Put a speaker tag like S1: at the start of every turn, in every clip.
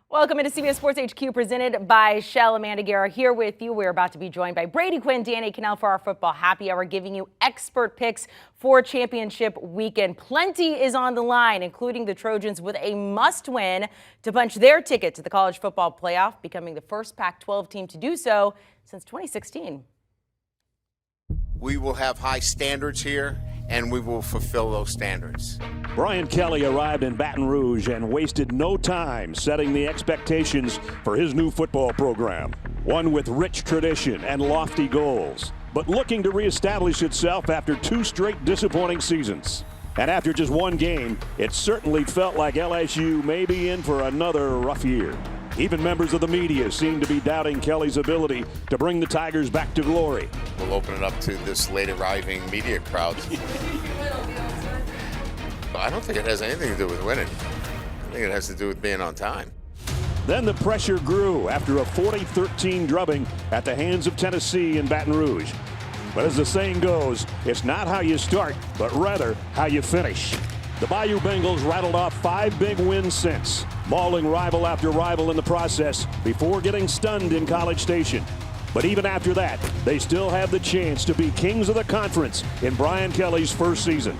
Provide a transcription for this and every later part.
S1: Welcome into CBS Sports HQ presented by Shell. Amanda Guerra here with you. We're about to be joined by Brady, Quinn, Danny, Kanell for our football happy hour, giving you expert picks for championship weekend. Plenty is on the line, including the Trojans with a must-win to punch their ticket to the college football playoff, becoming the first Pac-12 team to do so since 2016.
S2: We will have high standards here, and we will fulfill those standards.
S3: Brian Kelly arrived in Baton Rouge and wasted no time setting the expectations for his new football program. One with rich tradition and lofty goals, but looking to reestablish itself after two straight disappointing seasons. And after just one game, it certainly felt like LSU may be in for another rough year. Even members of the media seem to be doubting Kelly's ability to bring the Tigers back to glory.
S2: We'll open it up to this late arriving media crowd. I don't think it has anything to do with winning. I think it has to do with being on time.
S3: Then the pressure grew after a 40-13 drubbing at the hands of Tennessee in Baton Rouge. But as the saying goes, it's not how you start, but rather how you finish. The Bayou Bengals rattled off 5 big wins since, mauling rival after rival in the process before getting stunned in College Station. But even after that, they still have the chance to be kings of the conference in Brian Kelly's first season.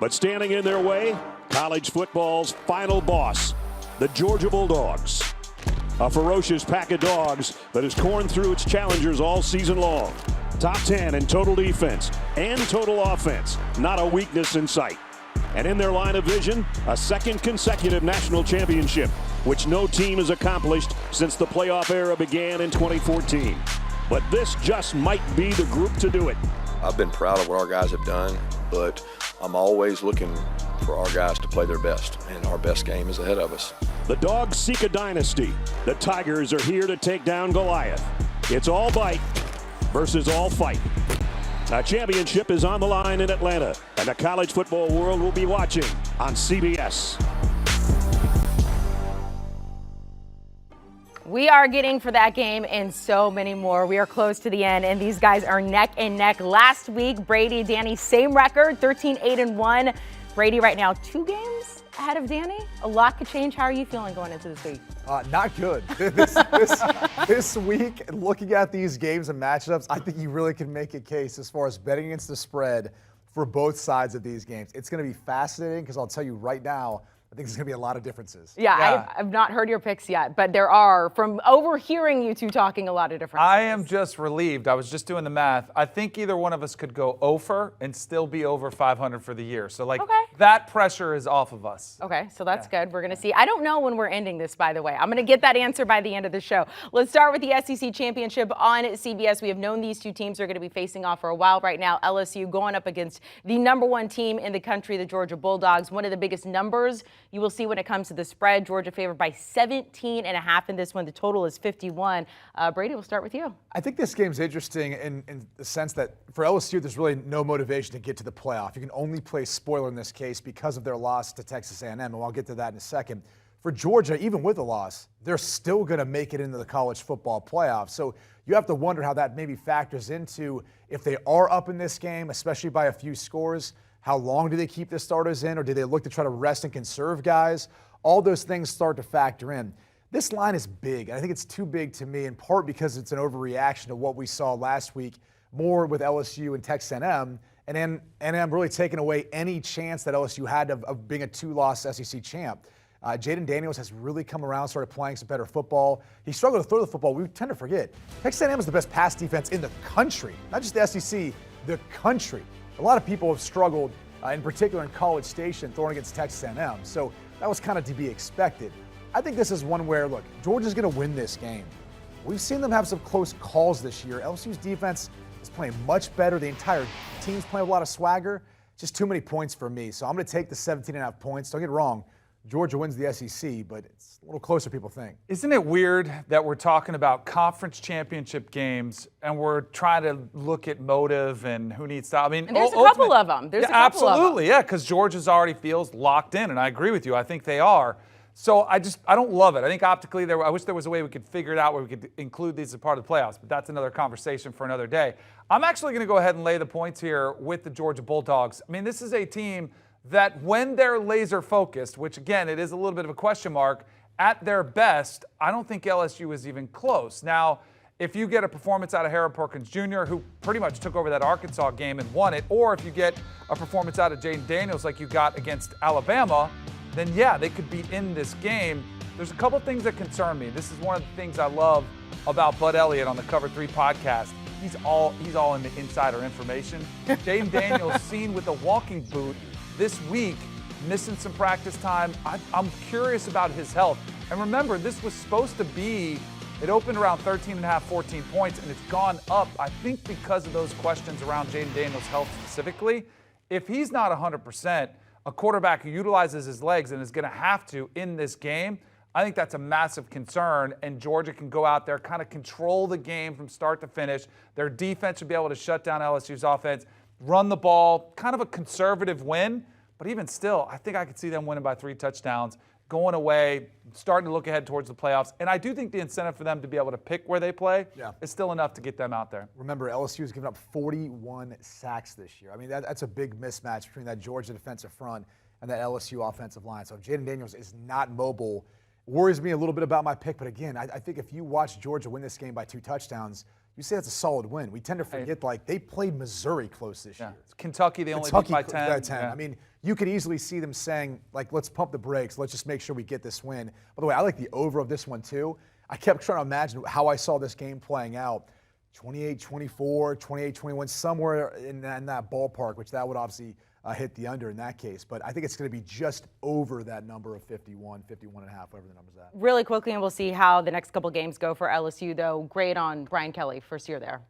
S3: But standing in their way, college football's final boss, the Georgia Bulldogs. A ferocious pack of dogs that has torn through its challengers all season long. Top 10 in total defense and total offense, not a weakness in sight. And in their line of vision, a second consecutive national championship, which no team has accomplished since the playoff era began in 2014. But this just might be the group to do it.
S4: I've been proud of what our guys have done, but I'm always looking for our guys to play their best, and our best game is ahead of us.
S3: The Dogs seek a dynasty. The Tigers are here to take down Goliath. It's all bite versus all fight. A championship is on the line in Atlanta, and the college football world will be watching on CBS.
S1: We are getting for that game and so many more. We are close to the end, and these guys are neck and neck. Last week, Brady, Danny, same record, 13-8-1. Brady right now 2 games ahead of Danny. A lot could change. How are you feeling going into this week?
S5: Not good. This week, looking at these games and matchups, I think you really can make a case as far as betting against the spread for both sides of these games. It's going to be fascinating because I'll tell you right now, I think there's going to be a lot of differences.
S1: Yeah. I've not heard your picks yet, but there are, from overhearing you two talking, a lot of differences.
S6: I am just relieved. I was just doing the math. I think either one of us could go over and still be over 500 for the year. So, that pressure is off of us.
S1: Okay, so that's good. We're going to see. I don't know when we're ending this, by the way. I'm going to get that answer by the end of the show. Let's start with the SEC Championship on CBS. We have known these two teams are going to be facing off for a while right now. LSU going up against the #1 team in the country, the Georgia Bulldogs. One of the biggest numbers you will see when it comes to the spread. Georgia favored by 17.5 in this one. The total is 51. Brady, we'll start with you.
S5: I think this game's interesting in the sense that for LSU, there's really no motivation to get to the playoff. You can only play spoiler in this case because of their loss to Texas A&M, and I'll get to that in a second. For Georgia, even with a loss, they're still going to make it into the college football playoff. So you have to wonder how that maybe factors into if they are up in this game, especially by a few scores. How long do they keep the starters in, or do they look to try to rest and conserve guys? All those things start to factor in. This line is big, and I think it's too big to me, in part because it's an overreaction to what we saw last week, more with LSU and Texas A&M, and I'm really taking away any chance that LSU had of being a 2-loss SEC champ. Jaden Daniels has really come around, started playing some better football. He struggled to throw the football. We tend to forget. Texas A&M is the best pass defense in the country, not just the SEC, the country. A lot of people have struggled, in particular in College Station, throwing against Texas A&M. So that was kind of to be expected. I think this is one where, look, Georgia's going to win this game. We've seen them have some close calls this year. LSU's defense is playing much better. The entire team's playing with a lot of swagger. Just too many points for me. So I'm going to take the 17.5 points. Don't get it wrong. Georgia wins the SEC, but it's a little closer than people think.
S6: Isn't it weird that we're talking about conference championship games and we're trying to look at motive and who needs to? I mean,
S1: and there's a couple of them. There's a couple
S6: absolutely,
S1: of them.
S6: yeah, because Georgia's already feels locked in, and I agree with you. I think they are. So I don't love it. I think optically, I wish there was a way we could figure it out where we could include these as part of the playoffs, but that's another conversation for another day. I'm actually going to go ahead and lay the points here with the Georgia Bulldogs. I mean, this is a team that when they're laser focused, which again, it is a little bit of a question mark, at their best, I don't think LSU is even close. Now, if you get a performance out of Harold Perkins Jr., who pretty much took over that Arkansas game and won it, or if you get a performance out of Jaden Daniels like you got against Alabama, then yeah, they could be in this game. There's a couple things that concern me. This is one of the things I love about Bud Elliott on the Cover 3 podcast. He's all in the insider information. Jaden Daniels seen with a walking boot this week, missing some practice time. I'm curious about his health. And remember, this was supposed to be, it opened around 13.5, 14 points, and it's gone up, I think, because of those questions around Jaden Daniels' health specifically. If he's not 100%, a quarterback who utilizes his legs and is going to have to in this game, I think that's a massive concern, and Georgia can go out there, kind of control the game from start to finish. Their defense should be able to shut down LSU's offense, run the ball, kind of a conservative win. But even still, I think I could see them winning by 3 touchdowns, going away, starting to look ahead towards the playoffs. And I do think the incentive for them to be able to pick where they play is still enough to get them out there.
S5: Remember, LSU has given up 41 sacks this year. I mean, that's a big mismatch between that Georgia defensive front and that LSU offensive line. So if Jaden Daniels is not mobile, worries me a little bit about my pick. But again, I think if you watch Georgia win this game by 2 touchdowns, you say that's a solid win. We tend to forget, like, they played Missouri close this year.
S6: Kentucky, they only beat by 10.
S5: Yeah. I mean, you could easily see them saying, like, let's pump the brakes. Let's just make sure we get this win. By the way, I like the over of this one, too. I kept trying to imagine how I saw this game playing out. 28-24, 28-21, somewhere in that ballpark, which that would obviously hit the under in that case. But I think it's going to be just over that number of 51, 51 and a half, whatever the number's at.
S1: Really quickly, and we'll see how the next couple games go for LSU, though. Great on Brian Kelly, first year there.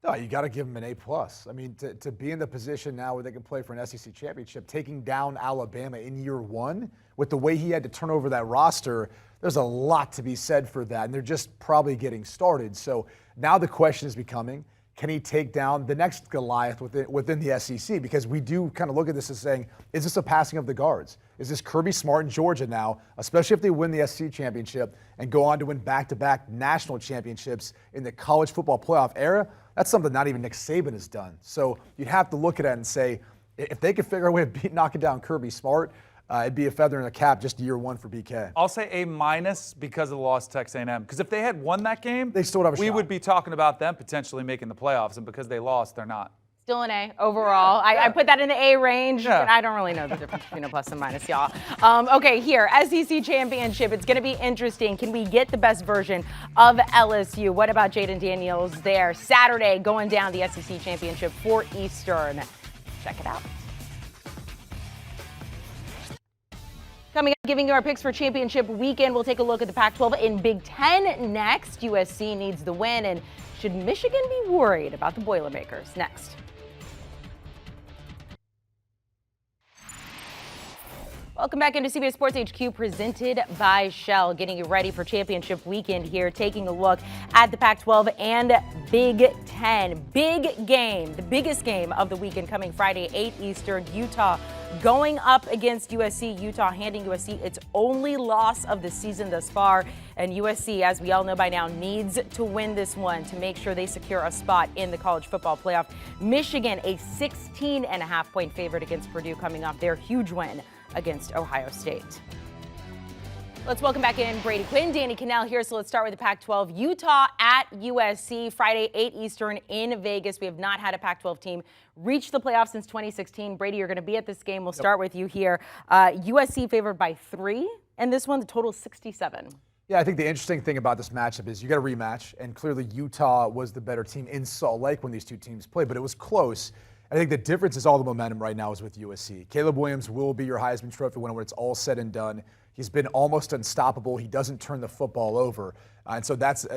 S5: No, you got to give him an A+. I mean, to be in the position now where they can play for an SEC championship, taking down Alabama in year 1, with the way he had to turn over that roster, there's a lot to be said for that. And they're just probably getting started. So now the question is becoming, can he take down the next Goliath within the SEC? Because we do kind of look at this as saying, is this a passing of the guards? Is this Kirby Smart in Georgia now, especially if they win the SEC championship and go on to win back-to-back national championships in the college football playoff era? That's something not even Nick Saban has done. So you'd have to look at it and say, if they could figure a way of knocking down Kirby Smart, it'd be a feather in the cap just year 1 for BK.
S6: I'll say A- because of the loss to Texas A&M. Because if they had won that game,
S5: they still would have a shot.
S6: We would be talking about them potentially making the playoffs, and because they lost, they're not.
S1: Still an A overall. I put that in the A range, but I don't really know the difference between a plus and minus, y'all. Okay, here, SEC Championship. It's going to be interesting. Can we get the best version of LSU? What about Jaden Daniels there? Saturday, going down the SEC Championship, 4 Eastern. Check it out. Coming up, giving you our picks for championship weekend. We'll take a look at the Pac-12 in Big Ten next. USC needs the win, and should Michigan be worried about the Boilermakers? Next. Welcome back into CBS Sports HQ, presented by Shell. Getting you ready for championship weekend here, taking a look at the Pac-12 and Big Ten. Big game, the biggest game of the weekend coming Friday, 8 Eastern. Utah going up against USC. Utah handing USC its only loss of the season thus far. And USC, as we all know by now, needs to win this one to make sure they secure a spot in the college football playoff. Michigan, a 16.5-point favorite against Purdue, coming off their huge win against Ohio State. Let's welcome back in Brady, Quinn, Danny Kanell here. So let's start with the Pac-12. Utah at USC, Friday, 8 Eastern in Vegas. We have not had a Pac-12 team reach the playoffs since 2016. Brady, you're going to be at this game. We'll start with you here. USC favored by 3, and this one, the total 67.
S5: Yeah, I think the interesting thing about this matchup is you got a rematch, and clearly Utah was the better team in Salt Lake when these two teams played, but it was close. I think the difference is all the momentum right now is with USC. Caleb Williams will be your Heisman Trophy winner when it's all said and done. He's been almost unstoppable. He doesn't turn the football over, and so that's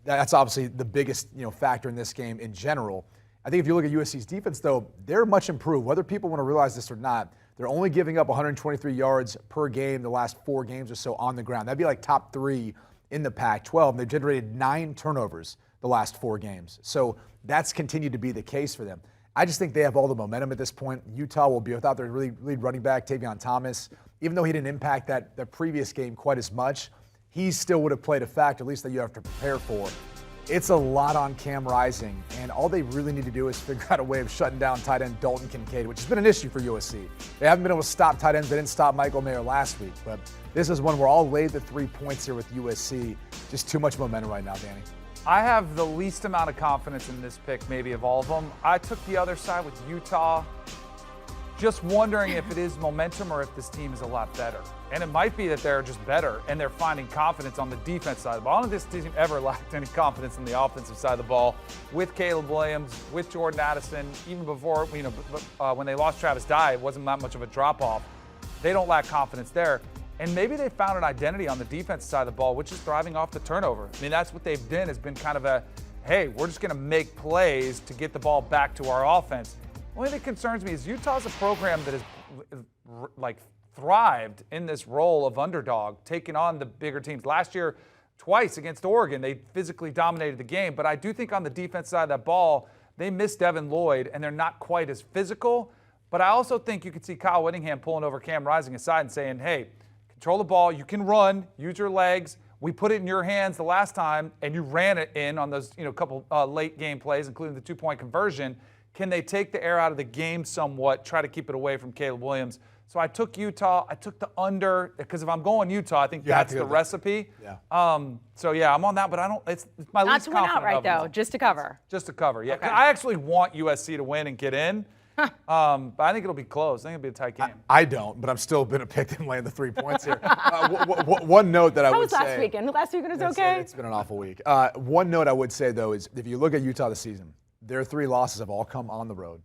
S5: that's obviously the biggest factor in this game in general. I think if you look at USC's defense, though, they're much improved. Whether people want to realize this or not, they're only giving up 123 yards per game the last 4 games or so on the ground. That'd be like top 3 in the Pac-12. And they've generated 9 turnovers the last 4 games. So that's continued to be the case for them. I just think they have all the momentum at this point. Utah will be without their lead running back, Tavion Thomas. Even though he didn't impact the previous game quite as much, he still would have played a factor, at least that you have to prepare for. It's a lot on Cam Rising, and all they really need to do is figure out a way of shutting down tight end Dalton Kincaid, which has been an issue for USC. They haven't been able to stop tight ends. They didn't stop Michael Mayer last week, but this is one where I'll lay the 3 points here with USC. Just too much momentum right now, Danny.
S6: I have the least amount of confidence in this pick, maybe of all of them. I took the other side with Utah. Just wondering if it is momentum or if this team is a lot better. And it might be that they're just better and they're finding confidence on the defense side of the ball. I don't think this team ever lacked any confidence on the offensive side of the ball with Caleb Williams, with Jordan Addison. Even before, when they lost Travis Dye, it wasn't that much of a drop-off. They don't lack confidence there. And maybe they found an identity on the defense side of the ball, which is thriving off the turnover. I mean, that's what they've done, has been kind of a, hey, we're just going to make plays to get the ball back to our offense. The only thing that concerns me is Utah's a program that has thrived in this role of underdog, taking on the bigger teams. Last year, twice against Oregon, they physically dominated the game. But I do think on the defense side of that ball, they missed Devin Lloyd, and they're not quite as physical. But I also think you could see Kyle Whittingham pulling over Cam Rising aside and saying, hey, control the ball, you can run, use your legs. We put it in your hands the last time, and you ran it in on those couple late game plays, including the 2-point conversion. Can they take the air out of the game somewhat, try to keep it away from Caleb Williams? So I took Utah. I took the under because if I'm going Utah, I think that's the recipe. Yeah. So yeah, I'm on that, but I don't. It's my
S1: not
S6: least
S1: to win outright though, just to cover.
S6: Just to cover. Yeah.
S1: Okay.
S6: I actually want USC to win and get in. But I think it'll be close. I think it'll be a tight game.
S5: I don't, but I'm still going to pick them laying the 3 points here. One note that I would say.
S1: How was last weekend? Last weekend was okay?
S5: It's been an awful week. One note I would say, though, is if you look at Utah this season, their 3 losses have all come on the road.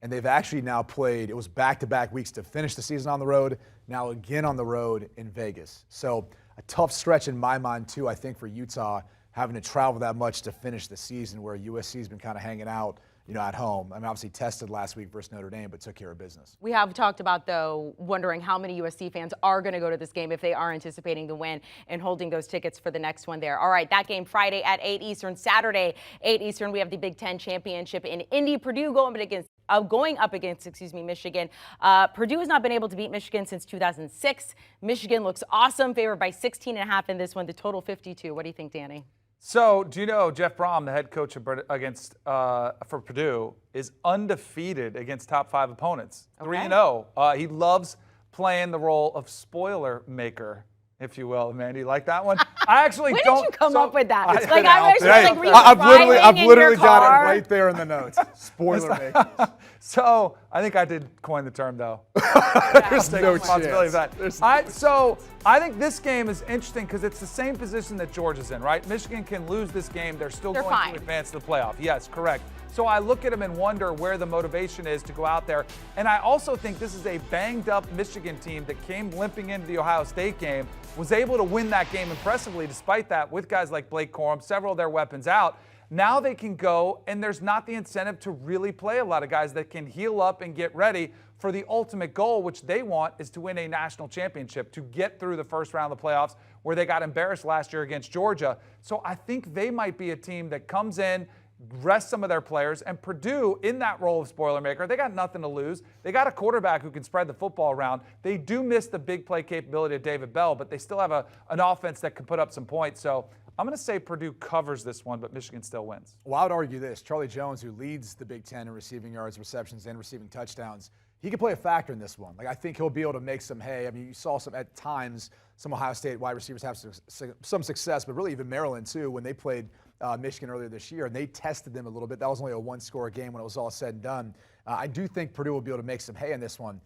S5: And they've actually now played, it was back-to-back weeks to finish the season on the road, now again on the road in Vegas. So a tough stretch in my mind, too, I think, for Utah, having to travel that much to finish the season where USC's been kind of hanging out, at home. I mean, obviously tested last week versus Notre Dame, but took care of business.
S1: We have talked about, though, wondering how many USC fans are going to go to this game if they are anticipating the win and holding those tickets for the next one there. All right, that game Friday at 8 Eastern, Saturday 8 Eastern. We have the Big Ten Championship in Indy. Purdue going up against Michigan. Purdue has not been able to beat Michigan since 2006. Michigan looks awesome, favored by 16.5 in this one. The total 52. What do you think, Danny?
S6: So, do you know Jeff Brom, the head coach for Purdue, is undefeated against top 5 opponents, 3-0. He loves playing the role of spoiler maker, if you will. Amanda, you like that one? I actually
S1: When
S6: don't.
S1: Did you come up with that?
S5: I've literally got it right there in the notes. Spoiler maker.
S6: So I think I did coin the term, though.
S5: There's no responsibility
S6: of that. So I think this game is interesting because it's the same position that Georgia's in, right? Michigan can lose this game. They're still going to advance to the playoff. Yes, correct. So I look at them and wonder where the motivation is to go out there. And I also think this is a banged-up Michigan team that came limping into the Ohio State game, was able to win that game impressively despite that with guys like Blake Corum, several of their weapons out. Now they can go, and there's not the incentive to really play a lot of guys that can heal up and get ready for the ultimate goal, which they want is to win a national championship, to get through the first round of the playoffs where they got embarrassed last year against Georgia. So I think they might be a team that comes in, rest some of their players, and Purdue in that role of spoiler maker, they got nothing to lose. They got a quarterback who can spread the football around. They do miss the big play capability of David Bell, but they still have an offense that can put up some points. So I'm going to say Purdue covers this one, but Michigan still wins.
S5: Well, I would argue this. Charlie Jones, who leads the Big Ten in receiving yards, receptions, and receiving touchdowns, he could play a factor in this one. I think he'll be able to make some hay. I mean, you saw at times some Ohio State wide receivers have some success, but really even Maryland, too, when they played Michigan earlier this year, and they tested them a little bit. That was only a 1-score game when it was all said and done. I do think Purdue will be able to make some hay in this one.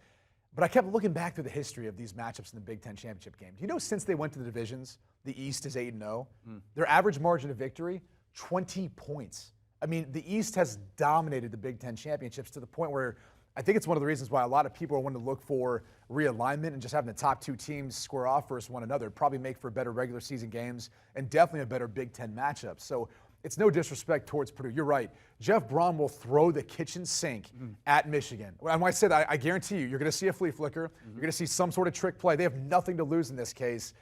S5: But I kept looking back through the history of these matchups in the Big Ten championship game. Do you know since they went to the divisions, the East is 8-0? Their average margin of victory, 20 points. I mean, the East has dominated the Big Ten championships to the point where I think it's one of the reasons why a lot of people are wanting to look for realignment and just having the top 2 teams square off versus one another. It'd probably make for better regular season games and definitely a better Big Ten matchup. So it's no disrespect towards Purdue. You're right. Jeff Brom will throw the kitchen sink at Michigan. And when I say that, I guarantee you're going to see a flea flicker. You're going to see some sort of trick play. They have nothing to lose in this case.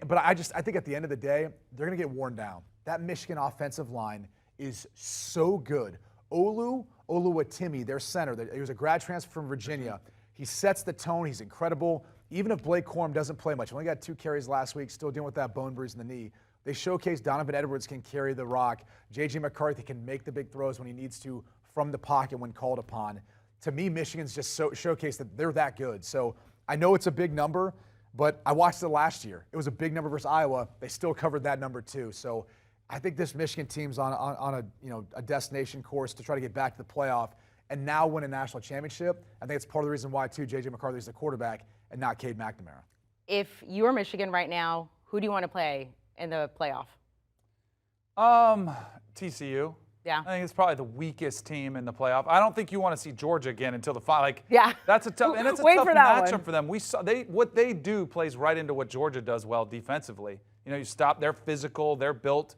S5: But I think at the end of the day, they're going to get worn down. That Michigan offensive line is so good. Oluwatimi, their center, he was a grad transfer from Virginia. He sets the tone. He's incredible. Even if Blake Corum doesn't play much, he only got 2 carries last week, still dealing with that bone bruise in the knee. They showcase Donovan Edwards can carry the rock. J.J. McCarthy can make the big throws when he needs to from the pocket when called upon. To me, Michigan's just showcased that they're that good. So I know it's a big number, but I watched it last year. It was a big number versus Iowa. They still covered that number too. So I think this Michigan team's on a destination course to try to get back to the playoff and now win a national championship. I think it's part of the reason why, too, J.J. McCarthy's the quarterback and not Cade McNamara.
S1: If you were Michigan right now, who do you want to play in the playoff?
S6: TCU.
S1: Yeah.
S6: I think it's probably the weakest team in the playoff. I don't think you want to see Georgia again until the final.
S1: Yeah.
S6: That's a tough, and it's a
S1: Wait
S6: tough
S1: for that
S6: matchup
S1: one.
S6: for them. We saw what they do plays right into what Georgia does well defensively. You stop. They're physical. They're built,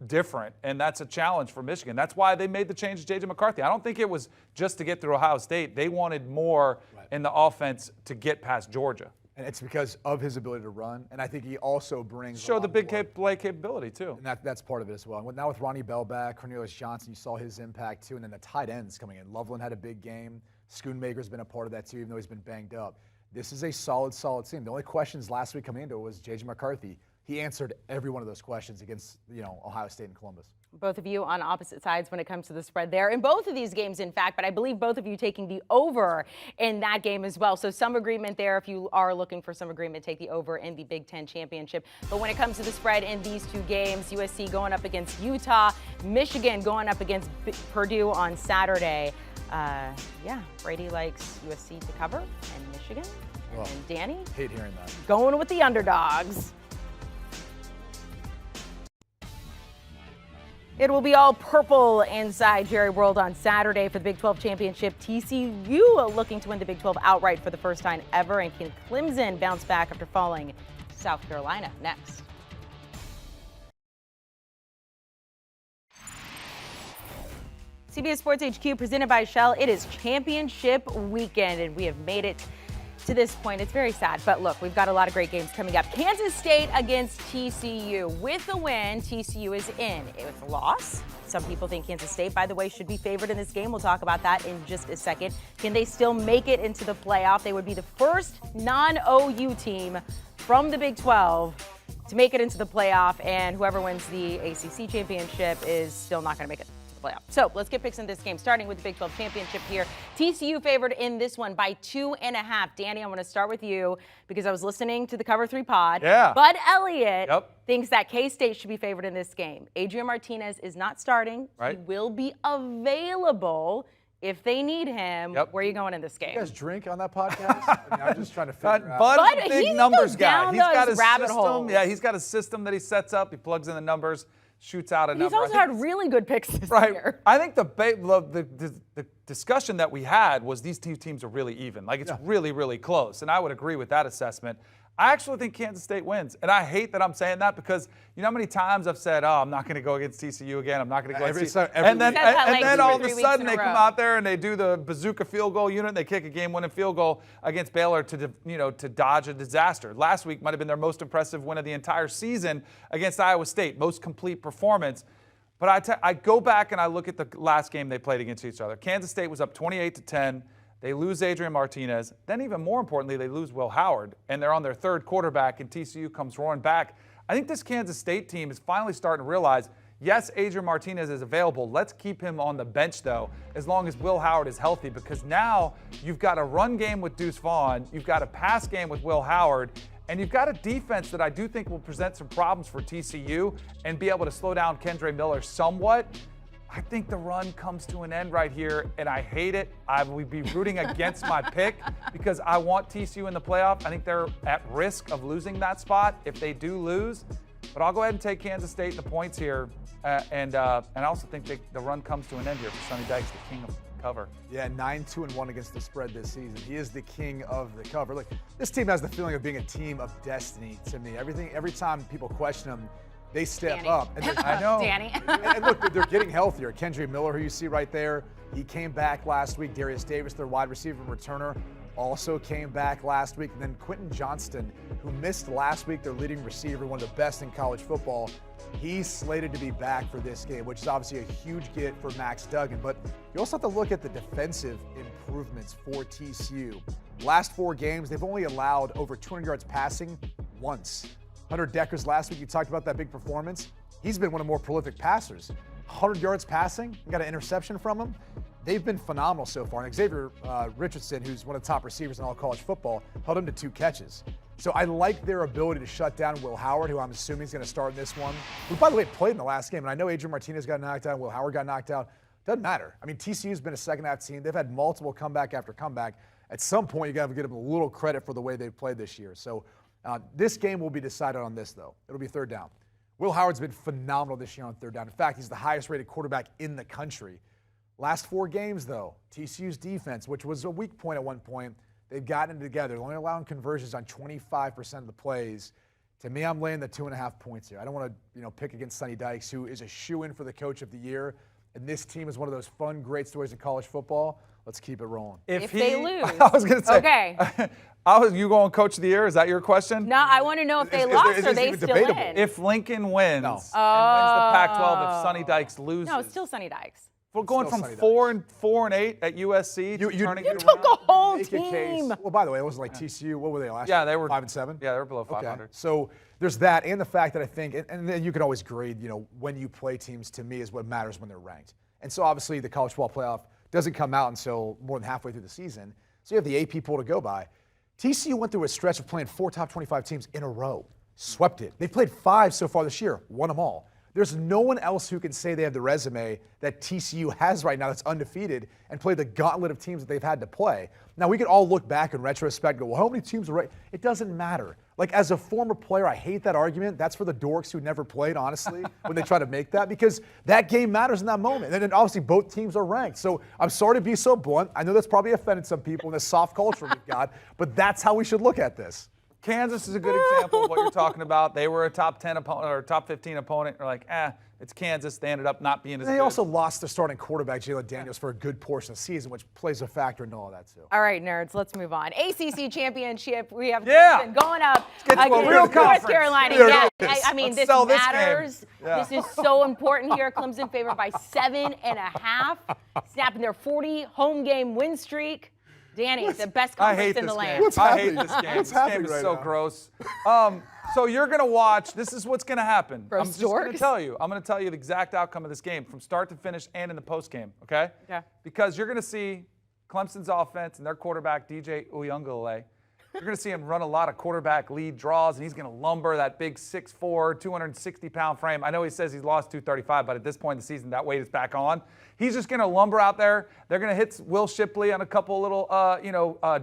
S6: different, and that's a challenge for Michigan. That's why they made the change to J.J. McCarthy. I don't think it was just to get through Ohio State. They wanted more in the offense to get past Georgia.
S5: And it's because of his ability to run, and I think he also brings
S6: Show the big play capability too.
S5: And that's part of it as well. And now with Ronnie Bell back, Cornelius Johnson, you saw his impact too, and then the tight ends coming in. Loveland had a big game. Schoonmaker's been a part of that too, even though he's been banged up. This is a solid team. The only questions last week coming into it was J.J. McCarthy. He answered every one of those questions against Ohio State and Columbus.
S1: Both of you on opposite sides when it comes to the spread there in both of these games, in fact, but I believe both of you taking the over in that game as well. So some agreement there. If you are looking for some agreement, take the over in the Big Ten championship. But when it comes to the spread in these two games, USC going up against Utah, Michigan going up against Purdue on Saturday. Brady likes USC to cover and Michigan. And Danny?
S5: Hate hearing that.
S1: Going with the underdogs. It will be all purple inside Jerry World on Saturday for the Big 12 championship. TCU looking to win the Big 12 outright for the first time ever. And can Clemson bounce back after falling to South Carolina? Next. CBS Sports HQ presented by Shell. It is championship weekend, and we have made it to this point. It's very sad, but look, we've got a lot of great games coming up. Kansas State against TCU. With a win, TCU is in. With a loss, some people think Kansas State, by the way, should be favored in this game. We'll talk about that in just a second. Can they still make it into the playoff? They would be the first non-OU team from the Big 12 to make it into the playoff, and whoever wins the ACC championship is still not going to make it. So let's get picks in this game, starting with the Big 12 championship here. TCU favored in this one by 2.5. Danny, I want to start with you because I was listening to the Cover 3 pod.
S6: Yeah.
S1: Bud Elliott thinks that K-State should be favored in this game. Adrian Martinez is not starting.
S6: Right.
S1: He will be available if they need him. Where are you going in this game?
S5: You guys drink on that podcast? I'm just trying to figure out.
S6: Bud's a big numbers guy.
S1: He's got his rabbit
S6: system.
S1: hole.
S6: Yeah, he's got a system that he sets up. He plugs in the numbers, shoots out a number.
S1: He's also had really good picks this year.
S6: I think the discussion that we had was these two teams are really even. Like, it's really, really close. And I would agree with that assessment. I actually think Kansas State wins. And I hate that I'm saying that because you know how many times I've said, I'm not going to go against TCU again. I'm not going to go against TCU. And then all of a sudden they come out there and they do the bazooka field goal unit. And they kick a game-winning field goal against Baylor to dodge a disaster. Last week might have been their most impressive win of the entire season against Iowa State. Most complete performance. But I go back and I look at the last game they played against each other. Kansas State was up 28-10. They lose Adrian Martinez. Then even more importantly, they lose Will Howard, and they're on their third quarterback, and TCU comes roaring back. I think this Kansas State team is finally starting to realize, yes, Adrian Martinez is available. Let's keep him on the bench, though, as long as Will Howard is healthy, because now you've got a run game with Deuce Vaughn, you've got a pass game with Will Howard, and you've got a defense that I do think will present some problems for TCU and be able to slow down Kendre Miller somewhat. I think the run comes to an end right here, and I hate it. I would be rooting against my pick because I want TCU in the playoff. I think they're at risk of losing that spot if they do lose. But I'll go ahead and take Kansas State in the points here, and I also think the run comes to an end here for Sonny Dykes, the king of cover. Yeah, 9-2-1 against the spread this season. He is the king of the cover. Look, this team has the feeling of being a team of destiny to me. Every time people question them, they step up. And I know.
S1: Danny.
S5: And look, they're getting healthier. Kendre Miller, who you see right there, he came back last week. Darius Davis, their wide receiver and returner, also came back last week. And then Quentin Johnston, who missed last week, their leading receiver, one of the best in college football, he's slated to be back for this game, which is obviously a huge get for Max Duggan. But you also have to look at the defensive improvements for TCU. Last 4 games, they've only allowed over 200 yards passing once. Hunter Deckers last week, you talked about that big performance. He's been one of the more prolific passers. 100 yards passing, got an interception from him. They've been phenomenal so far. And Xavier Richardson, who's one of the top receivers in all college football, held him to 2 catches. So I like their ability to shut down Will Howard, who I'm assuming is going to start in this one, who, by the way, played in the last game. And I know Adrian Martinez got knocked out, Will Howard got knocked out. Doesn't matter. I mean, TCU's been a second-half team. They've had multiple comeback after comeback. At some point, you got to give them a little credit for the way they've played this year. So this game will be decided on this, though. It'll be third down. Will Howard's been phenomenal this year on third down. In fact, he's the highest-rated quarterback in the country. Last 4 games, though, TCU's defense, which was a weak point at one point, they've gotten it together. They're only allowing conversions on 25% of the plays. To me, I'm laying the 2.5 points here. I don't want to, pick against Sonny Dykes, who is a shoo-in for the Coach of the Year. And this team is one of those fun, great stories in college football. Let's keep it rolling.
S1: If they lose.
S6: I was going to say.
S1: Okay.
S6: You going Coach of the Year? Is that your question?
S1: No, I want to know if they lost or they still
S5: debatable?
S1: in.
S6: If Lincoln wins and wins the
S1: Oh.
S6: Pac-12, if Sonny Dykes loses.
S1: No, it's still Sonny Dykes.
S6: We're going
S5: still
S6: from
S5: Sonny
S6: 4-8 at USC to turning
S1: You
S6: it
S1: took
S6: around.
S1: a whole
S5: Make a case.
S1: team.
S5: Well, by the way, it wasn't like TCU. What were they last
S6: Yeah,
S5: year?
S6: they were
S5: 5-7?
S6: Yeah, they were below 500.
S5: Okay. So there's that, and the fact that I think, and then you can always grade, when you play teams, to me, is what matters when they're ranked. And so obviously the college football playoff doesn't come out until more than halfway through the season. So you have the AP poll to go by. TCU went through a stretch of playing 4 top 25 teams in a row. Swept it. They've played 5 so far this year. Won them all. There's no one else who can say they have the resume that TCU has right now that's undefeated and play the gauntlet of teams that they've had to play. Now, we could all look back in retrospect and go, well, how many teams are right? It doesn't matter. Like, as a former player, I hate that argument. That's for the dorks who never played, honestly, when they try to make that, because that game matters in that moment. And then obviously both teams are ranked. So I'm sorry to be so blunt. I know that's probably offended some people in this soft culture we've got, but that's how we should look at this.
S6: Kansas is a good example of what you're talking about. They were a top 10 opponent or top 15 opponent. You're like, it's Kansas. They ended up not being as good.
S5: They also lost their starting quarterback, Jalen Daniels, for a good portion of the season, which plays a factor into all that, too.
S1: All right, nerds, let's move on. ACC championship. We have
S6: Yeah.
S1: Clemson going up
S6: get to a
S1: against
S6: real
S1: North
S6: conference.
S1: Carolina.
S5: Yeah,
S1: Yeah, I mean,
S6: let's
S1: this
S6: sell this game.
S1: matters.
S6: Yeah.
S1: This is so important here. Clemson favored by 7.5, snapping their 40 home game win streak. Danny, the best
S6: I hate
S1: conference in
S6: this
S1: the
S6: game.
S1: land.
S5: What's
S6: I hate
S5: happening?
S6: this game.
S5: What's
S6: This game
S5: happening
S6: is
S5: right
S6: so
S5: now?
S6: gross. So you're going to watch. This is what's going to happen.
S1: Gross
S6: I'm just going to
S1: dorks.
S6: tell you. I'm going to tell you the exact outcome of this game from start to finish and in the post game, okay?
S1: Okay.
S6: Because you're going to see Clemson's offense and their quarterback, DJ Uyunglele. You're going to see him run a lot of quarterback lead draws, and he's going to lumber that big 6'4", 260-pound frame. I know he says he's lost 235, but at this point in the season, that weight is back on. He's just going to lumber out there. They're going to hit Will Shipley on a couple little,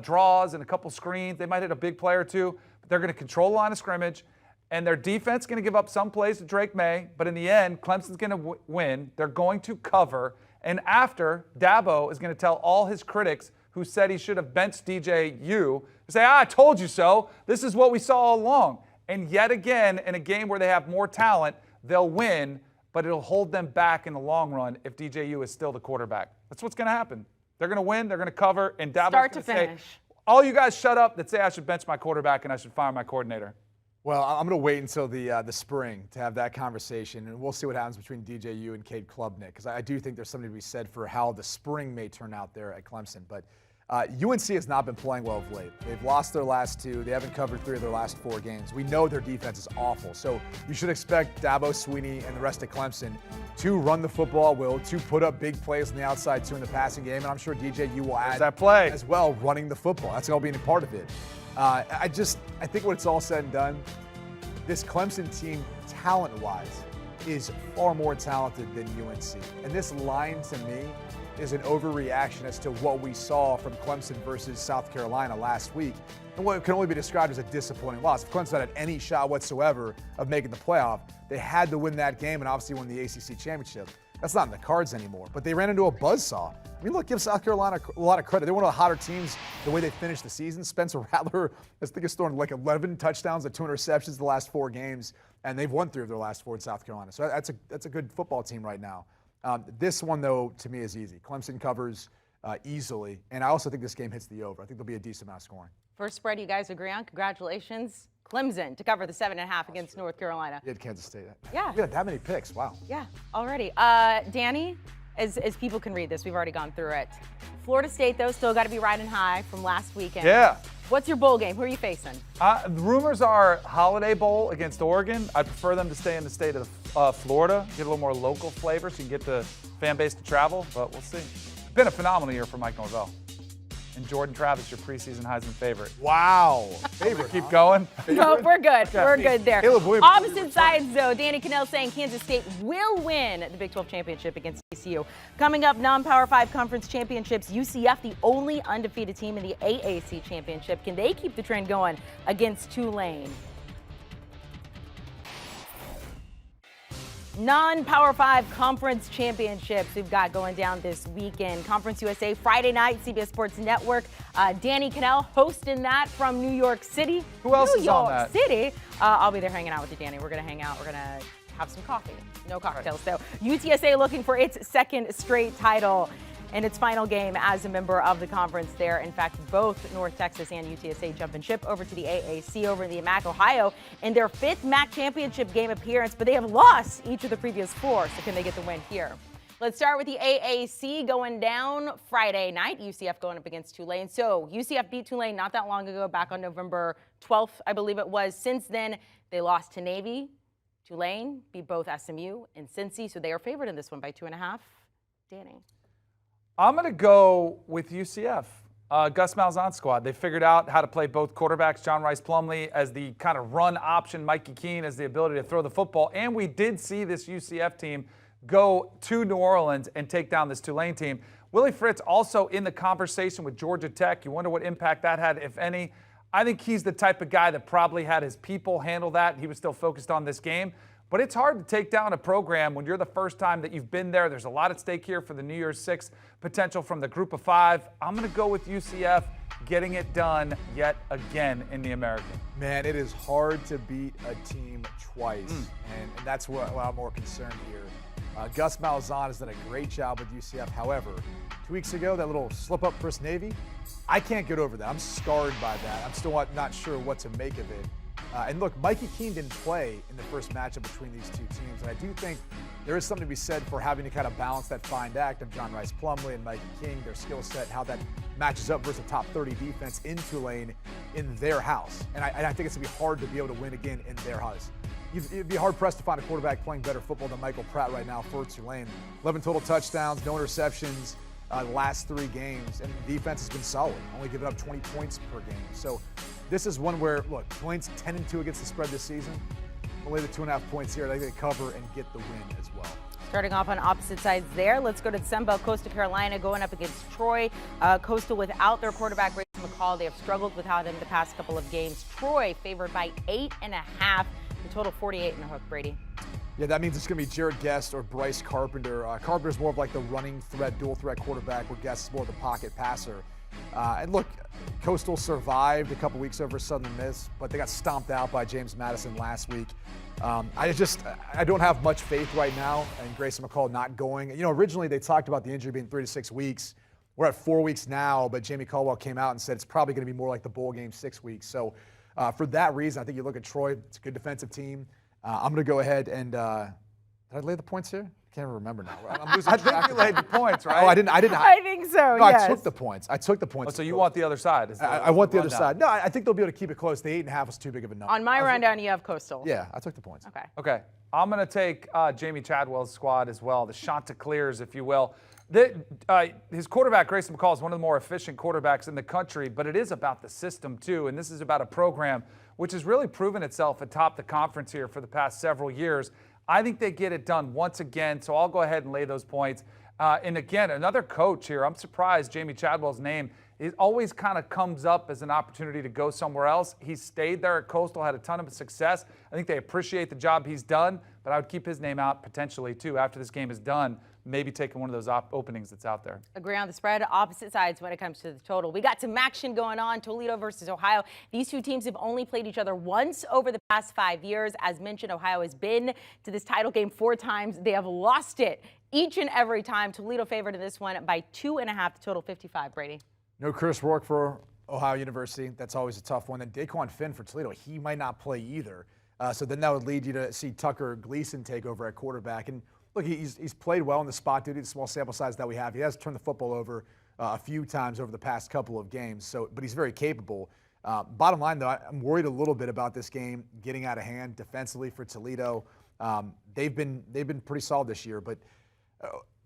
S6: draws and a couple screens. They might hit a big play or two, but they're going to control the line of scrimmage. And their defense is going to give up some plays to Drake May, but in the end, Clemson's going to win. They're going to cover. And after, Dabo is going to tell all his critics who said he should have benched DJU, say, I told you so. This is what we saw all along. And yet again, in a game where they have more talent, they'll win, but it'll hold them back in the long run if DJU is still the quarterback. That's what's going to happen. They're going to win, they're going to cover, and Dabo's
S1: Start
S6: going
S1: to
S6: to say,
S1: finish.
S6: all you guys shut up that say I should bench my quarterback and I should fire my coordinator.
S5: Well, I'm going to wait until the spring to have that conversation, and we'll see what happens between DJU and Cade Klubnik, because I do think there's something to be said for how the spring may turn out there at Clemson. But UNC has not been playing well of late. They've lost their last 2. They haven't covered 3 of their last 4 games. We know their defense is awful, so you should expect Dabo Swinney and the rest of Clemson to run the football, to put up big plays on the outside, too, in the passing game, and I'm sure DJU will add
S6: that play
S5: as well, running the football. That's going to be a part of it. I think when it's all said and done, this Clemson team, talent-wise, is far more talented than UNC. And this line, to me, is an overreaction as to what we saw from Clemson versus South Carolina last week, and what can only be described as a disappointing loss. If Clemson had any shot whatsoever of making the playoff, they had to win that game and obviously win the ACC championship. That's not in the cards anymore, but they ran into a buzzsaw. I mean, look, give South Carolina a lot of credit. They're one of the hotter teams the way they finished the season. Spencer Rattler, I think, has thrown like 11 touchdowns and 2 interceptions the last 4 games, and they've won 3 of their last 4 in South Carolina. So that's a good football team right now. This one, though, to me is easy. Clemson covers easily, and I also think this game hits the over. I think there'll be a decent amount of scoring.
S1: First spread you guys agree on. Congratulations. Clemson to cover the 7.5 against North Carolina.
S5: You had Kansas State.
S1: Yeah.
S5: We had that many picks. Wow.
S1: Yeah, already. Danny, as people can read this, we've already gone through it. Florida State, though, still got to be riding high from last weekend.
S6: Yeah.
S1: What's your bowl game? Who are you facing?
S6: The rumors are Holiday Bowl against Oregon. I prefer them to stay in the state of Florida, get a little more local flavor so you can get the fan base to travel, but we'll see. It's been a phenomenal year for Mike Norvell. And Jordan Travis, your preseason Heisman favorite.
S5: Wow. Favorite.
S6: Keep going.
S1: No, we're good.
S6: Okay.
S1: We're good there.
S5: Caleb Williams.
S1: Opposite sides, though. Danny Kanell saying Kansas State will win the Big 12 championship against TCU. Coming up, non-Power 5 conference championships. UCF, the only undefeated team in the AAC championship. Can they keep the trend going against Tulane? Non-Power 5 conference championships we've got going down this weekend. Conference USA Friday night, CBS Sports Network. Danny Kanell hosting that from New York City.
S6: Who else
S1: New
S6: is on
S1: York
S6: that?
S1: City. I'll be there hanging out with you, Danny. We're going to hang out. We're going to have some coffee. No cocktails, though. UTSA looking for its second straight title in its final game as a member of the conference there. In fact, both North Texas and UTSA jumping ship over to the AAC over in the MAC, Ohio, in their fifth MAC championship game appearance, but they have lost each of the previous four. So can they get the win here? Let's start with the AAC going down Friday night. UCF going up against Tulane. So UCF beat Tulane not that long ago, back on November 12th, I believe it was. Since then, they lost to Navy. Tulane beat both SMU and Cincy, so they are favored in this one by 2.5. Danny.
S6: I'm going to go with UCF. Gus Malzahn's squad. They figured out how to play both quarterbacks, John Rice Plumlee as the kind of run option, Mikey Keene as the ability to throw the football. And we did see this UCF team go to New Orleans and take down this Tulane team. Willie Fritz also in the conversation with Georgia Tech. You wonder what impact that had, if any. I think he's the type of guy that probably had his people handle that. He was still focused on this game. But it's hard to take down a program when you're the first time that you've been there. There's a lot at stake here for the New Year's Six potential from the group of five. I'm going to go with UCF getting it done yet again in the American.
S5: Man, it is hard to beat a team twice, and that's where I'm more concerned here. Gus Malzahn has done a great job with UCF. However, 2 weeks ago, that little slip up versus Navy, I can't get over that. I'm scarred by that. I'm still not sure what to make of it. And look, Mikey Keene didn't play in the first matchup between these two teams, and I do think there is something to be said for having to kind of balance that fine act of John Rice Plumlee and Mikey Keene, their skill set, how that matches up versus a top 30 defense in Tulane in their house. And I think it's going to be hard to be able to win again in their house. You'd be hard-pressed to find a quarterback playing better football than Michael Pratt right now for Tulane. 11 total touchdowns, no interceptions the last 3 games, and the defense has been solid, only giving up 20 points per game. So this is one where, look, Tulane's 10-2 against the spread this season. We'll lay the 2.5 points here. I think they cover and get the win as well.
S1: Starting off on opposite sides there, let's go to the Sun Belt. Coastal Carolina going up against Troy. Coastal without their quarterback, Grayson McCall. They have struggled without him the past couple of games. Troy favored by 8.5. The total 48 in the hook, Brady.
S5: Yeah, that means it's going to be Jared Guest or Bryce Carpenter. Carpenter's more of like the running threat, dual threat quarterback, where Guest is more of the pocket passer. And look, Coastal survived a couple weeks over Southern Miss, but they got stomped out by James Madison last week. I don't have much faith right now in Grayson McCall not going. You know, originally they talked about the injury being 3 to 6 weeks. We're at 4 weeks now, but Jamie Caldwell came out and said it's probably going to be more like the bowl game, 6 weeks. So for that reason, I think you look at Troy, it's a good defensive team. I'm going to go ahead and did I lay the points here? I can't remember now. I'm losing track.
S6: I think you laid the points, right?
S5: Oh, I didn't.
S1: I think so,
S5: No,
S1: yes.
S5: I took the points.
S6: Oh, so you want the other side?
S5: I want the other side. No, I think they'll be able to keep it close. The 8.5 was too big of a number.
S1: On my rundown, you have Coastal.
S5: Yeah, I took the points.
S1: Okay.
S6: Okay. I'm going to take Jamie Chadwell's squad as well, the Chanticleers, if you will. His quarterback, Grayson McCall, is one of the more efficient quarterbacks in the country, but it is about the system, too, and this is about a program which has really proven itself atop the conference here for the past several years. I think they get it done once again, so I'll go ahead and lay those points. And again, another coach here. I'm surprised Jamie Chadwell's name it always kind of comes up as an opportunity to go somewhere else. He stayed there at Coastal, had a ton of success. I think they appreciate the job he's done, but I would keep his name out potentially too after this game is done, maybe taking one of those openings that's out there.
S1: Agree on the spread, opposite sides when it comes to the total. We got some action going on, Toledo versus Ohio. These two teams have only played each other once over the past 5 years. As mentioned, Ohio has been to this title game 4 times. They have lost it each and every time. Toledo favored in this one by 2.5, the total 55, Brady.
S5: No Chris Rourke for Ohio University. That's always a tough one. And Daquan Finn for Toledo, he might not play either. So then that would lead you to see Tucker Gleason take over at quarterback. And look, he's played well in the spot duty, the small sample size that we have. He has turned the football over a few times over the past couple of games, but he's very capable. Bottom line, though, I'm worried a little bit about this game getting out of hand defensively for Toledo. They've been pretty solid this year, but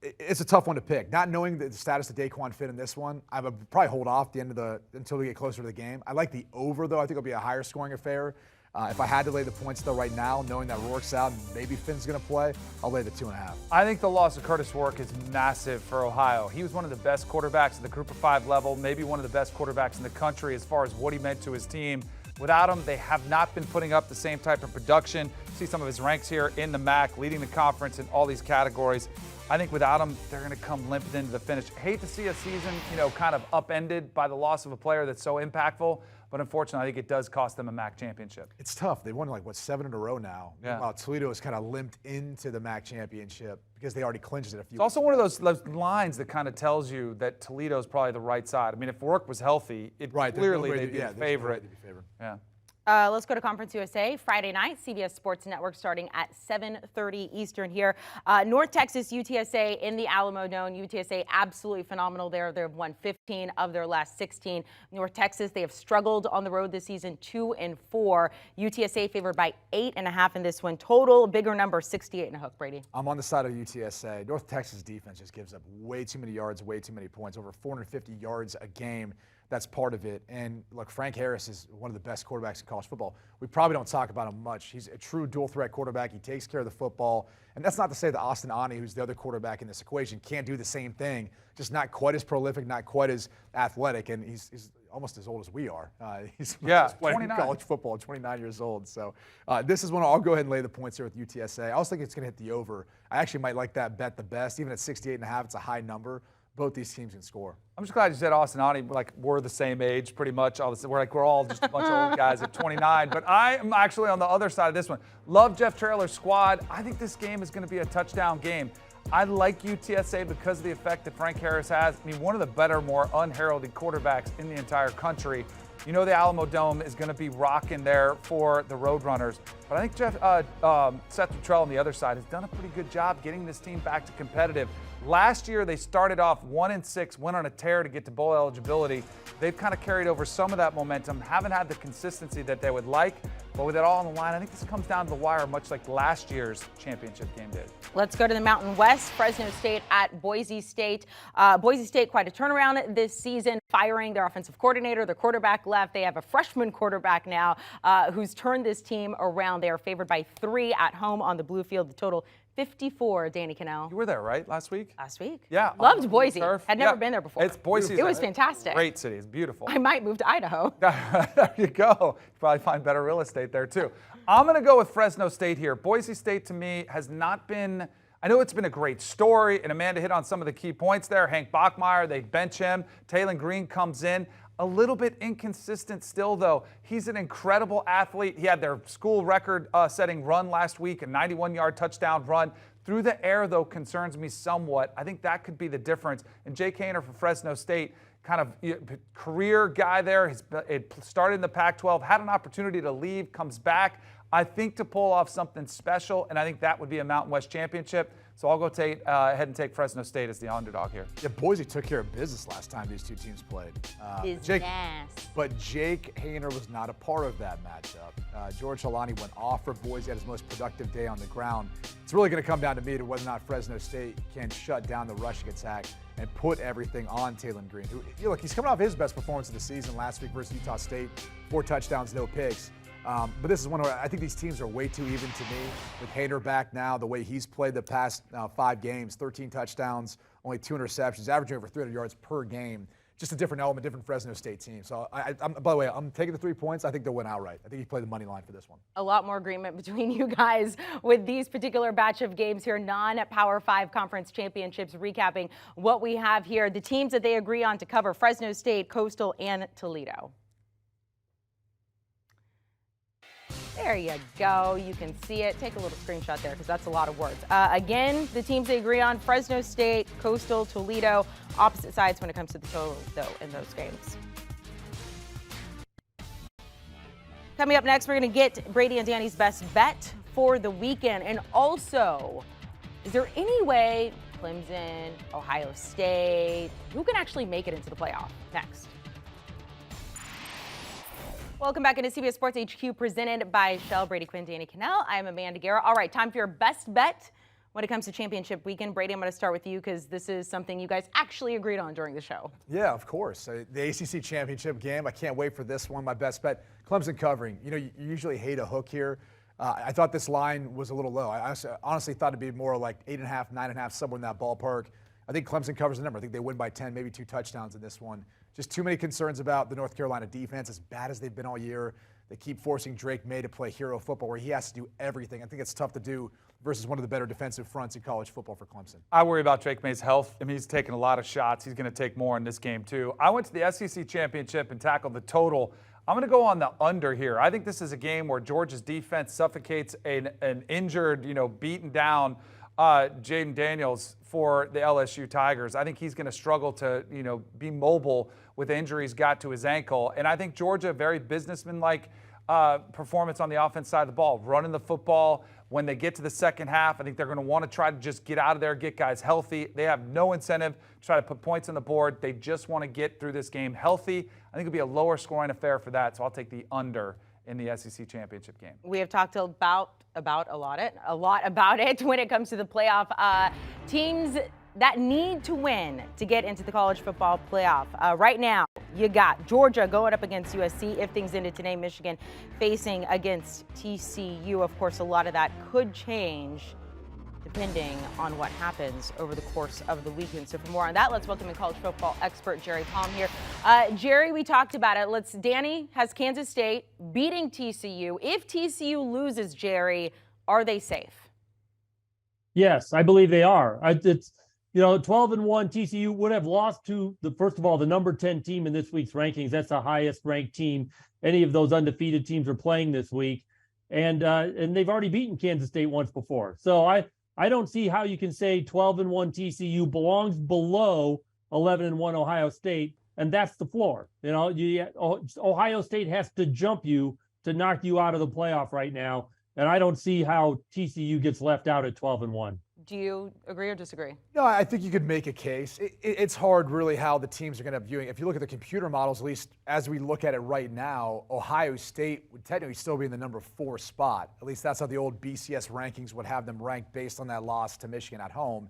S5: it's a tough one to pick. Not knowing the status of Daquan Finn in this one, I would probably hold off until we get closer to the game. I like the over, though. I think it'll be a higher scoring affair. If I had to lay the points, though, right now, knowing that Rourke's out and maybe Finn's going to play, I'll lay the 2.5.
S6: I think the loss of Curtis Rourke is massive for Ohio. He was one of the best quarterbacks at the Group of 5 level, maybe one of the best quarterbacks in the country as far as what he meant to his team. Without him, they have not been putting up the same type of production. See some of his ranks here in the MAC, leading the conference in all these categories. I think without him, they're going to come limping into the finish. Hate to see a season, kind of upended by the loss of a player that's so impactful. But unfortunately, I think it does cost them a MAC championship.
S5: It's tough. They won 7 in a row now.
S6: Yeah.
S5: While Toledo has kind of limped into the MAC championship because they already clinched it a few.
S6: It's also one of those lines that kind of tells you that Toledo's probably the right side. I mean, if Rourke was healthy, clearly they'd be the favorite. Yeah.
S1: Let's go to Conference USA. Friday night, CBS Sports Network starting at 7:30 Eastern here. North Texas, UTSA in the Alamo Dome. UTSA absolutely phenomenal there. They've won 15 of their last 16. North Texas, they have struggled on the road this season, 2-4. UTSA favored by 8.5 in this one. Total, bigger number, 68 and a hook, Brady.
S5: I'm on the side of UTSA. North Texas defense just gives up way too many yards, way too many points, over 450 yards a game. That's part of it. And look, Frank Harris is one of the best quarterbacks in college football. We probably don't talk about him much. He's a true dual threat quarterback. He takes care of the football. And that's not to say that Austin Ani, who's the other quarterback in this equation, can't do the same thing. Just not quite as prolific, not quite as athletic. And he's almost as old as we are. He's playing
S6: 29.
S5: college football, 29 years old. So this is one I'll go ahead and lay the points here with UTSA. I also think it's going to hit the over. I actually might like that bet the best. Even at 68.5, it's a high number. Both these teams can score.
S6: I'm just glad you said Austin Ani, we're the same age pretty much. We're all just a bunch of old guys at 29. But I am actually on the other side of this one. Love Jeff Traylor's squad. I think this game is going to be a touchdown game. I like UTSA because of the effect that Frank Harris has. I mean, one of the better, more unheralded quarterbacks in the entire country. The Alamo Dome is going to be rocking there for the Roadrunners. But I think Seth Luttrell on the other side has done a pretty good job getting this team back to competitive. Last year, they started off 1-6, went on a tear to get to bowl eligibility. They've kind of carried over some of that momentum, haven't had the consistency that they would like. But with it all on the line, I think this comes down to the wire, much like last year's championship game did.
S1: Let's go to the Mountain West. Fresno State at Boise State. Boise State, quite a turnaround this season, firing their offensive coordinator. Their quarterback left. They have a freshman quarterback now who's turned this team around. They are favored by 3 at home on the blue field. The total 54, Danny Kanell.
S6: You were there, right, last week?
S1: Last week.
S6: Yeah.
S1: Loved Boise.
S6: Turf.
S1: Had never been there before.
S6: It's Boise.
S1: It was fantastic.
S6: Great city. It's beautiful.
S1: I might move to Idaho.
S6: There you go. You probably find better real estate there, too. I'm going to go with Fresno State here. Boise State, to me, has not been – I know it's been a great story, and Amanda hit on some of the key points there. Hank Bachmeier, they bench him. Taylon Green comes in. A little bit inconsistent still, though. He's an incredible athlete. He had their school record-setting run last week, a 91-yard touchdown run. Through the air, though, concerns me somewhat. I think that could be the difference. And Jake Haener for Fresno State, kind of career guy there. It started in the Pac-12, had an opportunity to leave, comes back. I think to pull off something special, and I think that would be a Mountain West championship. So I'll go ahead and take Fresno State as the underdog here.
S5: Yeah, Boise took care of business last time these two teams played. But Jake Haener was not a part of that matchup. George Holani went off for Boise, had his most productive day on the ground. It's really going to come down to me to whether or not Fresno State can shut down the rushing attack and put everything on Taylon Green. Look, he's coming off his best performance of the season last week versus Utah State. 4 touchdowns, no picks. But this is one where I think these teams are way too even to me. With Haener back now, the way he's played the past 5 games, 13 touchdowns, only 2 interceptions, averaging over 300 yards per game. Just a different element, different Fresno State team. So, by the way, I'm taking the 3 points. I think they'll win outright. I think you play the money line for this one.
S1: A lot more agreement between you guys with these particular batch of games here, non-Power 5 conference championships. Recapping what we have here, the teams that they agree on to cover: Fresno State, Coastal, and Toledo. There you go. You can see it. Take a little screenshot there because that's a lot of words. Again, the teams they agree on: Fresno State, Coastal, Toledo. Opposite sides when it comes to the total, though, in those games. Coming up next, we're going to get Brady and Danny's best bet for the weekend. And also, is there any way Clemson, Ohio State, who can actually make it into the playoff? Next. Welcome back into CBS Sports HQ, presented by Shell. Brady, Quinn, Danny, Kanell. I am Amanda Guerra. All right, time for your best bet when it comes to championship weekend. Brady, I'm going to start with you because this is something you guys actually agreed on during the show.
S5: Yeah, of course. The ACC championship game, I can't wait for this one. My best bet, Clemson covering. You know, you usually hate a hook here. I thought this line was a little low. I honestly thought it'd be more like 8.5, 9.5, somewhere in that ballpark. I think Clemson covers the number. I think they win by 10, maybe 2 touchdowns in this one. Just too many concerns about the North Carolina defense, as bad as they've been all year. They keep forcing Drake May to play hero football where he has to do everything. I think it's tough to do versus one of the better defensive fronts in college football for Clemson.
S6: I worry about Drake May's health. I mean, he's taken a lot of shots. He's going to take more in this game, too. I went to the SEC championship and tackled the total. I'm going to go on the under here. I think this is a game where Georgia's defense suffocates an injured, beaten down Jaden Daniels for the LSU Tigers. I think he's going to struggle to, be mobile with injuries got to his ankle. And I think Georgia, very businessman-like performance on the offense side of the ball, running the football. When they get to the second half, I think they're going to want to try to just get out of there, get guys healthy. They have no incentive to try to put points on the board. They just want to get through this game healthy. I think it'll be a lower scoring affair for that, so I'll take the under in the SEC championship game.
S1: We have talked a lot about it when it comes to the playoff. Teams that need to win to get into the college football playoff. Right now, you got Georgia going up against USC if things ended today. Michigan facing against TCU. Of course, a lot of that could change depending on what happens over the course of the weekend. So for more on that, let's welcome in college football expert Jerry Palm here. Jerry, we talked about it. Danny has Kansas State beating TCU. If TCU loses, Jerry, are they safe?
S7: Yes, I believe they are. It's 12-1 TCU would have lost to first of all, the number 10 team in this week's rankings. That's the highest ranked team any of those undefeated teams are playing this week. And they've already beaten Kansas State once before. So I don't see how you can say 12-1 TCU belongs below 11-1 Ohio State, and that's the floor. Ohio State has to jump you to knock you out of the playoff right now, and I don't see how TCU gets left out at 12-1.
S1: Do you agree or disagree?
S5: No, I think you could make a case. It's hard really how the teams are going to be viewing. If you look at the computer models, at least as we look at it right now, Ohio State would technically still be in the number 4 spot. At least that's how the old BCS rankings would have them ranked based on that loss to Michigan at home.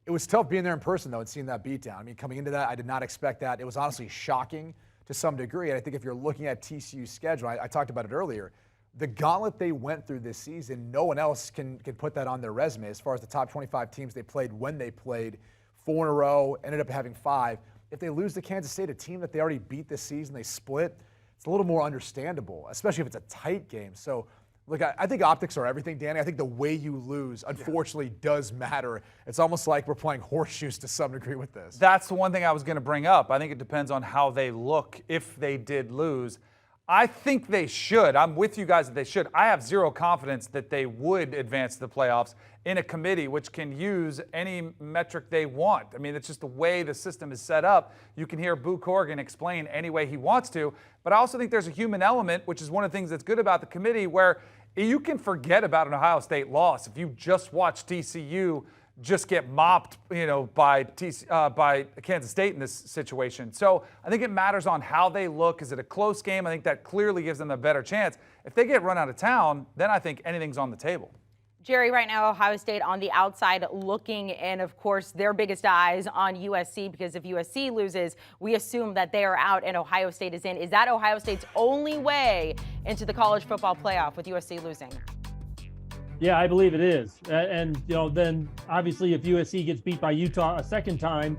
S5: It was tough being there in person, though, and seeing that beatdown. I mean, coming into that, I did not expect that. It was honestly shocking to some degree. And I think if you're looking at TCU's schedule, I talked about it earlier, the gauntlet they went through this season, no one else can put that on their resume as far as the top 25 teams they played when they played. 4 in a row, ended up having 5. If they lose to Kansas State, a team that they already beat this season, they split, it's a little more understandable, especially if it's a tight game. So, look, I think optics are everything, Danny. I think the way you lose, unfortunately, does matter. It's almost like we're playing horseshoes to some degree with this.
S6: That's the one thing I was going to bring up. I think it depends on how they look if they did lose. I think they should. I'm with you guys that they should. I have zero confidence that they would advance to the playoffs in a committee which can use any metric they want. I mean, it's just the way the system is set up. You can hear Boo Corrigan explain any way he wants to, but I also think there's a human element, which is one of the things that's good about the committee, where you can forget about an Ohio State loss if you just watch TCU just get mopped, by Kansas State in this situation. So I think it matters on how they look. Is it a close game? I think that clearly gives them a better chance. If they get run out of town, then I think anything's on the table.
S1: Jerry, right now, Ohio State on the outside looking, and of course, their biggest eyes on USC, because if USC loses, we assume that they are out and Ohio State is in. Is that Ohio State's only way into the college football playoff with USC losing?
S7: Yeah, I believe it is. And then obviously if USC gets beat by Utah a second time,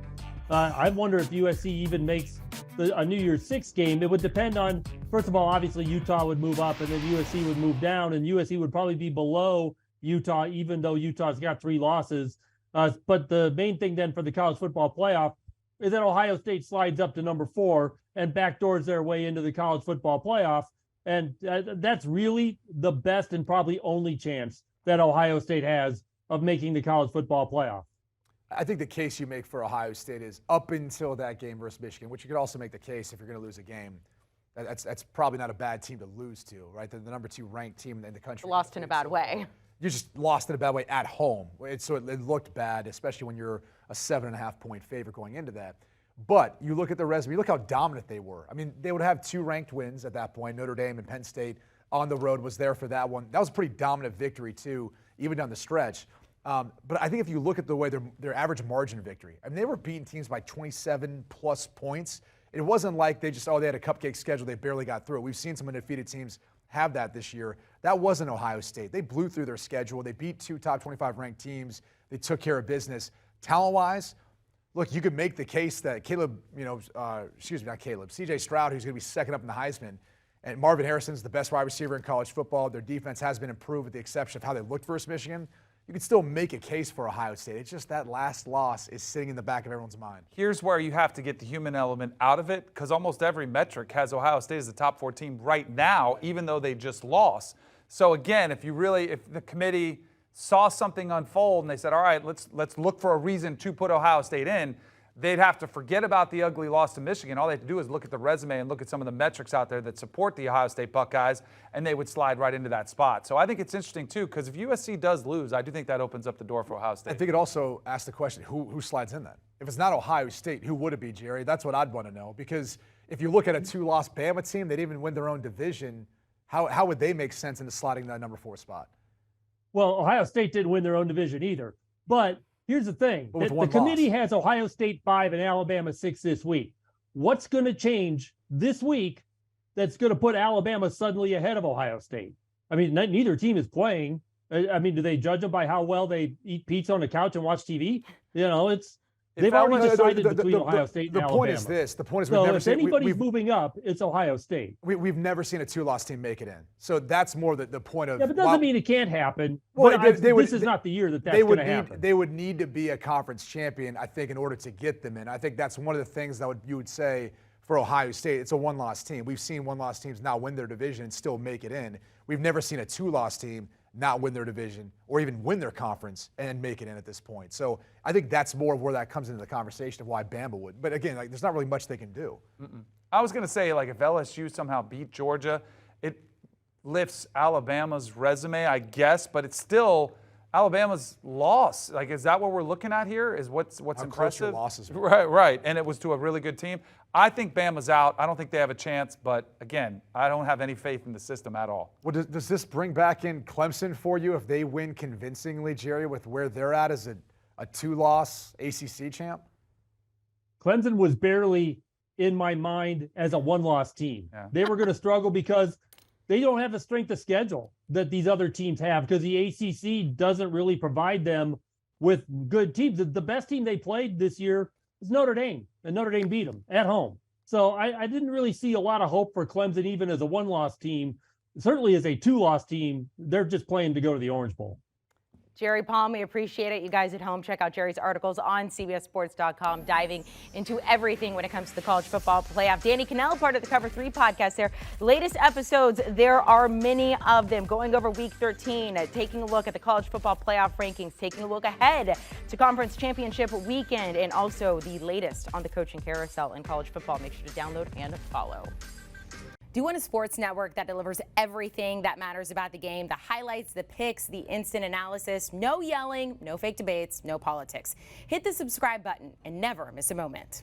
S7: I wonder if USC even makes a New Year's Six game. It would depend on, first of all, obviously Utah would move up and then USC would move down, and USC would probably be below Utah, even though Utah's got 3 losses. But the main thing then for the college football playoff is that Ohio State slides up to number 4 and backdoors their way into the college football playoff. And that's really the best and probably only chance that Ohio State has of making the college football playoff.
S5: I think the case you make for Ohio State is up until that game versus Michigan, which you could also make the case if you're going to lose a game. That's probably not a bad team to lose to, right? They're the number 2 ranked team in the country.
S1: Lost in a bad way.
S5: You just lost in a bad way at home. So it looked bad, especially when you're a 7.5 point favorite going into that. But you look at the resume, you look how dominant they were. I mean, they would have 2 ranked wins at that point. Notre Dame and Penn State on the road was there for that one. That was a pretty dominant victory, too, even down the stretch. But I think if you look at the way their average margin victory, I mean, they were beating teams by 27-plus points. It wasn't like they just, they had a cupcake schedule, they barely got through it. We've seen some undefeated teams have that this year. That wasn't Ohio State. They blew through their schedule. They beat 2 top 25 ranked teams. They took care of business. Talent-wise, look, you could make the case that CJ Stroud, who's going to be second up in the Heisman, and Marvin Harrison's the best wide receiver in college football. Their defense has been improved with the exception of how they looked versus Michigan. You could still make a case for Ohio State. It's just that last loss is sitting in the back of everyone's mind.
S6: Here's where you have to get the human element out of it, because almost every metric has Ohio State as the top 4 team right now, even though they just lost. So again, if the committee saw something unfold and they said, all right, let's look for a reason to put Ohio State in, they'd have to forget about the ugly loss to Michigan. All they have to do is look at the resume and look at some of the metrics out there that support the Ohio State Buckeyes, and they would slide right into that spot. So I think it's interesting, too, because if USC does lose, I do think that opens up the door for Ohio State.
S5: I think it also asks the question, who slides in then? If it's not Ohio State, who would it be, Jerry? That's what I'd want to know, because if you look at a 2-loss Bama team, they didn't even win their own division, how would they make sense into sliding that number 4 spot?
S7: Well, Ohio State didn't win their own division either. But here's the thing. The committee has Ohio State 5 and Alabama 6 this week. What's going to change this week that's going to put Alabama suddenly ahead of Ohio State? I mean, neither team is playing. I mean, do they judge them by how well they eat pizza on the couch and watch TV? You know, they've already decided between Ohio State and Alabama.
S5: The point is this. The point is
S7: so if anybody's moving up, it's Ohio State.
S5: We've never seen a 2-loss team make it in. So that's more the point of.
S7: Yeah, but doesn't mean it can't happen.
S5: Well,
S7: this is not the year that's going to happen.
S5: They would need to be a conference champion, I think, in order to get them in. I think that's one of the things that you would say for Ohio State. It's a 1-loss team. We've seen 1-loss teams not win their division and still make it in. We've never seen a 2-loss team not win their division or even win their conference and make it in at this point. So I think that's more of where that comes into the conversation of why Bama would. But again, there's not really much they can do.
S6: I was going to say, if LSU somehow beat Georgia, it lifts Alabama's resume, I guess, but it's still Alabama's loss. Is that what we're looking at here? Is what's impressive?
S5: Losses.
S6: Right. And it was to a really good team. I think Bama's out. I don't think they have a chance. But again, I don't have any faith in the system at all.
S5: Well, does this bring back in Clemson for you if they win convincingly, Jerry, with where they're at as a 2-loss ACC champ?
S7: Clemson was barely in my mind as a 1-loss team. Yeah. They were going to struggle because they don't have the strength of schedule that these other teams have, because the ACC doesn't really provide them with good teams. The best team they played this year is Notre Dame, and Notre Dame beat them at home. So I didn't really see a lot of hope for Clemson, even as a 1-loss team. Certainly as a 2-loss team, they're just playing to go to the Orange Bowl.
S1: Jerry Palm, we appreciate it. You guys at home, check out Jerry's articles on CBSSports.com, diving into everything when it comes to the college football playoff. Danny Kanell, part of the Cover 3 podcast there. Latest episodes, there are many of them, going over Week 13, taking a look at the college football playoff rankings, taking a look ahead to Conference Championship weekend, and also the latest on the coaching carousel in college football. Make sure to download and follow. Do you want a sports network that delivers everything that matters about the game? The highlights, the picks, the instant analysis, no yelling, no fake debates, no politics. Hit the subscribe button and never miss a moment.